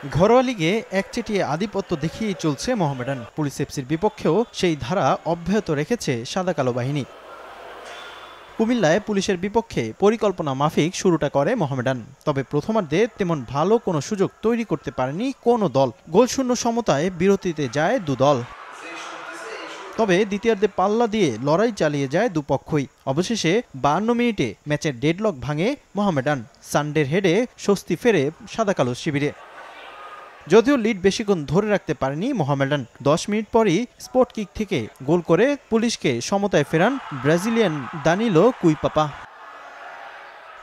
ঘরোয়া লিগে একচেটিয়া আধিপত্য দেখিয়েই চলছে মোহামেডান। পুলিশ এফসির বিপক্ষেও সেই ধারা অব্যাহত রেখেছে সাদা কালো বাহিনী। কুমিল্লায় পুলিশের বিপক্ষে পরিকল্পনা মাফিক শুরুটা করে মোহামেডান। তবে প্রথমার্ধে তেমন ভালো কোনো সুযোগ তৈরি করতে পারেনি কোনো দল। গোলশূন্য সমতায় বিরতিতে যায় দুদল। তবে দ্বিতীয়ার্ধে পাল্লা দিয়ে লড়াই চালিয়ে যায় দুপক্ষই। অবশেষে 52 মিনিটে ম্যাচের ডেডলক ভাঙে মোহামেডান। সানডের হেডে স্বস্তি ফেরে সাদা কালো শিবিরে। যদিও লিড বেশিক্ষণ ধরে রাখতে পারেনি মোহামেডান। 10 মিনিট পরই স্পট কিক থেকে গোল করে পুলিশকে সমতায় ফেরান ব্রাজিলিয়ান দানিলো কুইপাপা।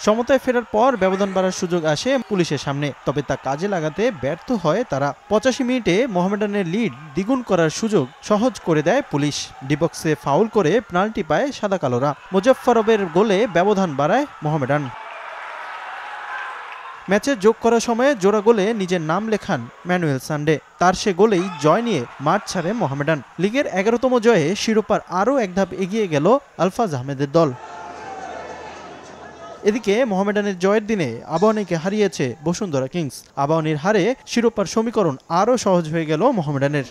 সমতায় ফেরার পর ব্যবধান বাড়ার সুযোগ আসে পুলিশের সামনে, তবে তা কাজে লাগাতে ব্যর্থ হয় তারা। 85 মিনিটে মোহামেডানের লিড দ্বিগুণ করার সুযোগ সহজ করে দেয় পুলিশ। ডিবক্সে ফাউল করে পেনাল্টি পায় সাদা কালোরা। মুজাফফরবের গোলে ব্যবধান বাড়ায় মোহামেডান। ম্যাচে যোগ করার সময়ে জোড়া গোলে নিজের নাম লেখান ম্যানুয়েল সানডে। তার সে গোলেই জয় নিয়ে মাঠ ছাড়ে মোহামেডান। লিগের 11তম জয়ে শিরোপার আরও এক ধাপ এগিয়ে গেল আলফাজ আহমেদের দল। এদিকে মোহামেডানের জয়ের দিনে আবাহনীকে হারিয়েছে বসুন্ধরা কিংস। আবাহনীর হারে শিরোপার সমীকরণ আরও সহজ হয়ে গেল মোহামেডানের।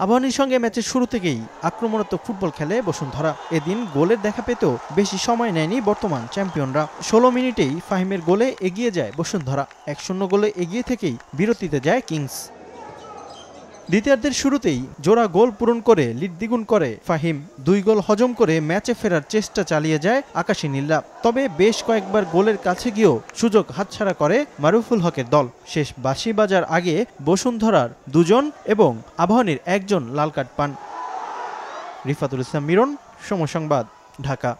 আবাহনীর সঙ্গে ম্যাচের শুরু থেকেই আক্রমণাত্মক ফুটবল খেলে বসুন্ধরা। এদিন গোলের দেখা পেতেও বেশি সময় নেয়নি বর্তমান চ্যাম্পিয়নরা। 16 মিনিটেই ফাহিমের গোলে এগিয়ে যায় বসুন্ধরা। 1-0 গোলে এগিয়ে থেকেই বিরতিতে যায় কিংস। দ্বিতীয়ার্ধের শুরুতেই জোড়া গোল পূরণ করে লিড দ্বিগুণ করে ফাহিম। 2 গোল হজম করে ম্যাচে ফেরার চেষ্টা চালিয়ে যায় আকাশী নীলরা। তবে বেশ কয়েকবার গোলের কাছে গিয়েও সুযোগ হাতছাড়া করে মারুফুল হকের দল। শেষ বাঁশি বাজার আগে বসুন্ধরার 2 জন এবং আবাহনীর 1 জন লাল কার্ড পান। রিফাতুল ইসলাম মিরন, সময় সংবাদ, ঢাকা।